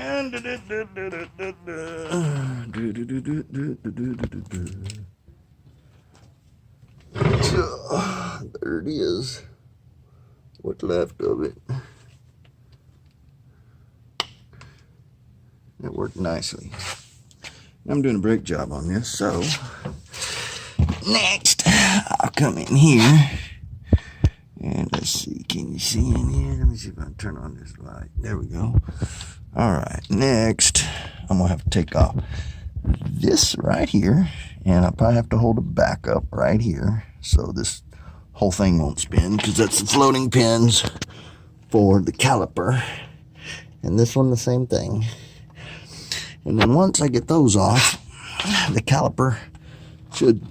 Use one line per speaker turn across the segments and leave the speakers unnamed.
There it is. What's left of it. It worked nicely. I'm doing a brake job on this, so next I'll come in here and let's see, can you see in here? Let me see if I can turn on this light. There we go. All right, next I'm gonna have to take off this right here, and I'll probably have to hold it back up right here so this whole thing won't spin, because that's the floating pins for the caliper, and this one the same thing. And then once I get those off, the caliper should,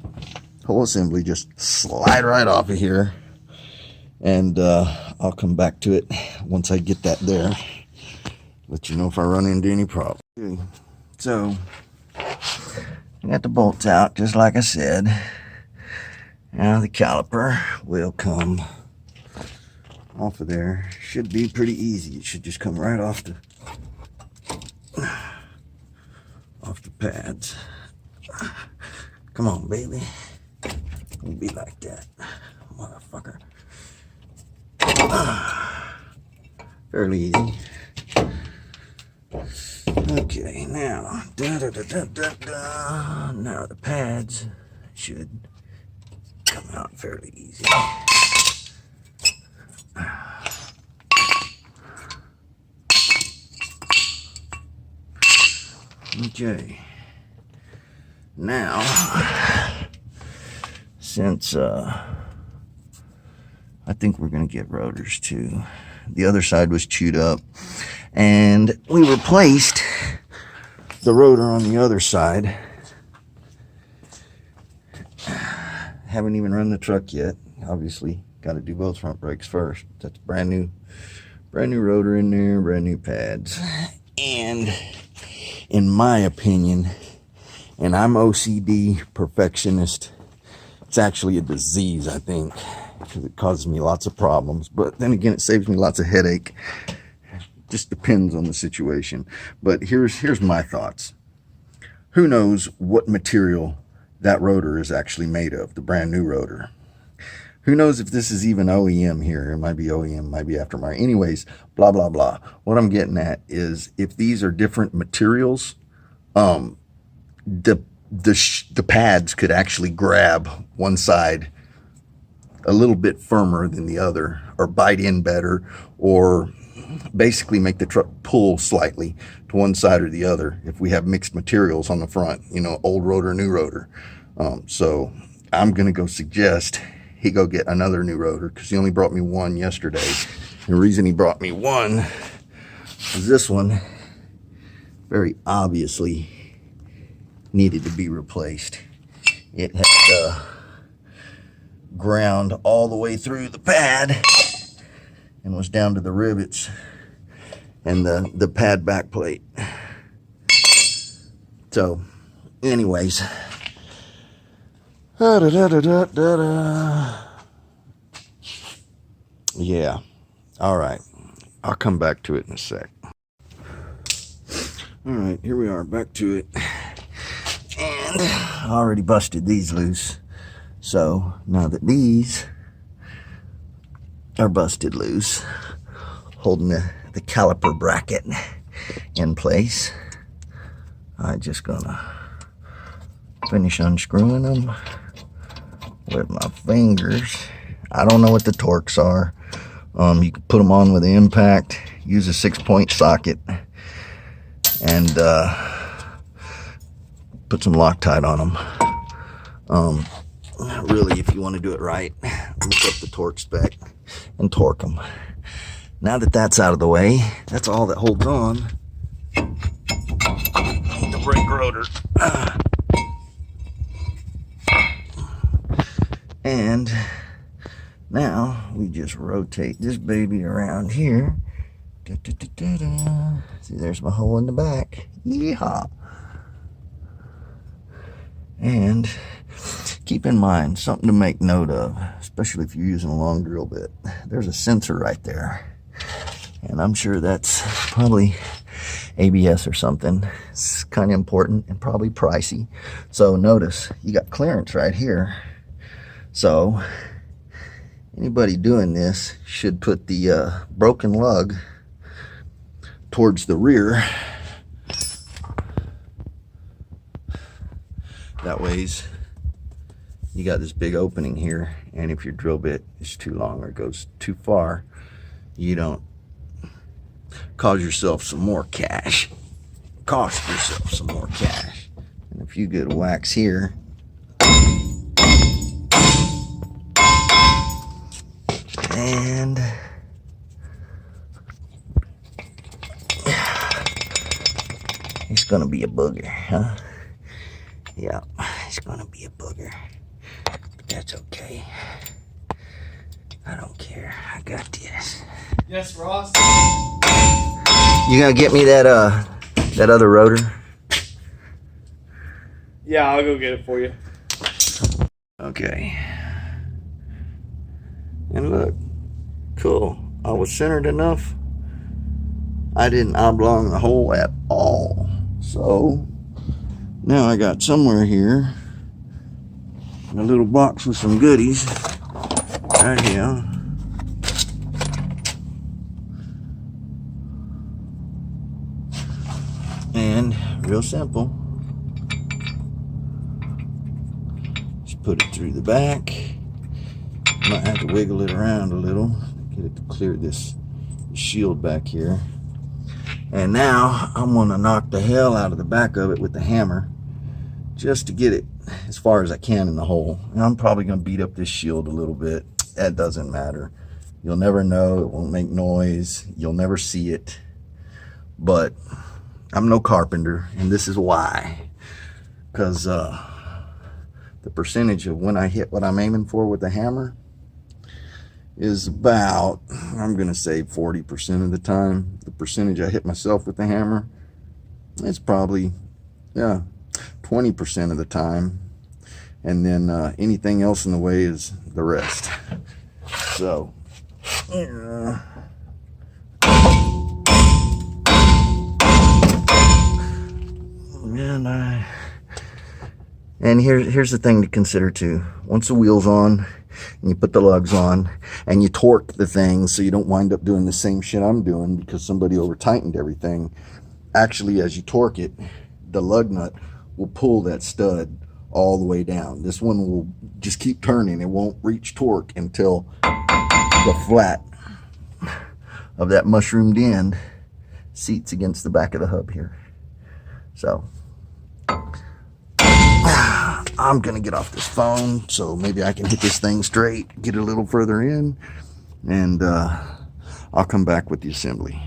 whole assembly, just slide right off of here, and I'll come back to it once I get that there. Let you know if I run into any problem. Okay. So I got the bolts out just like I said. Now the caliper will come off of there. Should be pretty easy. It should just come right off the pads. Come on, baby. It'll be like that, motherfucker. Fairly easy. Okay, now, now the pads should come out fairly easy. Okay. Now, since I think we're going to get rotors too. The other side was chewed up, and we replaced the rotor on the other side. Haven't even run the truck yet. Obviously, got to do both front brakes first. That's brand new rotor in there, brand new pads. And in my opinion, and I'm OCD perfectionist, it's actually a disease, I think, because it causes me lots of problems. But then again, it saves me lots of headache. Just depends on the situation. But here's my thoughts. Who knows what material that rotor is actually made of, the brand new rotor? Who knows if this is even OEM here? It might be OEM, might be aftermarket. Anyways, blah, blah, blah. What I'm getting at is if these are different materials, the pads could actually grab one side a little bit firmer than the other, or bite in better, or basically make the truck pull slightly to one side or the other if we have mixed materials on the front, you know, old rotor, new rotor. So I'm going to go suggest he go get another new rotor, because he only brought me one yesterday. The reason he brought me one is this one very obviously needed to be replaced. It had ground all the way through the pad and was down to the rivets and the pad back plate. So anyways, yeah, all right, I'll come back to it in a sec. All right, here we are, back to it. And I already busted these loose. So now that these are busted loose, holding the caliper bracket in place, I'm just gonna finish unscrewing them with my fingers. I don't know what the torques are. You can put them on with the impact, use a 6-point socket, and put some Loctite on them. Really, if you want to do it right, look up the torque spec and torque them. Now that that's out of the way, that's all that holds on the brake rotor. And now we just rotate this baby around here. See, there's my hole in the back. Yeehaw. And keep in mind, something to make note of, especially if you're using a long drill bit. There's a sensor right there. And I'm sure that's probably ABS or something. It's kind of important and probably pricey. So notice you got clearance right here. So anybody doing this should put the broken lug towards the rear. That ways you got this big opening here, and if your drill bit is too long or goes too far, you don't cause yourself some more cash. Cost yourself some more cash. And a few good whacks here. And it's gonna be a booger, huh? Yeah, it's gonna be a booger. But that's okay. I don't care. I got this.
Yes, Ross.
You gonna get me that that other rotor?
Yeah, I'll go get it for you.
Okay. And look, cool. I was centered enough. I didn't oblong the hole at all. So now I got somewhere here a little box with some goodies right here. And real simple. Just put it through the back. Might have to wiggle it around a little, get it to clear this shield back here. And now I'm gonna knock the hell out of the back of it with the hammer just to get it as far as I can in the hole. And I'm probably gonna beat up this shield a little bit. That doesn't matter. You'll never know, it won't make noise. You'll never see it. But I'm no carpenter, and this is why. Because the percentage of when I hit what I'm aiming for with the hammer is about, I'm gonna say 40% of the time. The percentage I hit myself with the hammer, it's probably, yeah, 20% of the time. And then anything else in the way is the rest. So, yeah. And here's the thing to consider too. Once the wheel's on, and you put the lugs on, and you torque the thing so you don't wind up doing the same shit I'm doing because somebody over tightened everything. Actually, as you torque it, the lug nut will pull that stud all the way down. This one will just keep turning. It won't reach torque until the flat of that mushroomed end seats against the back of the hub here. So I'm gonna get off this phone so maybe I can hit this thing straight, get it a little further in, and I'll come back with the assembly.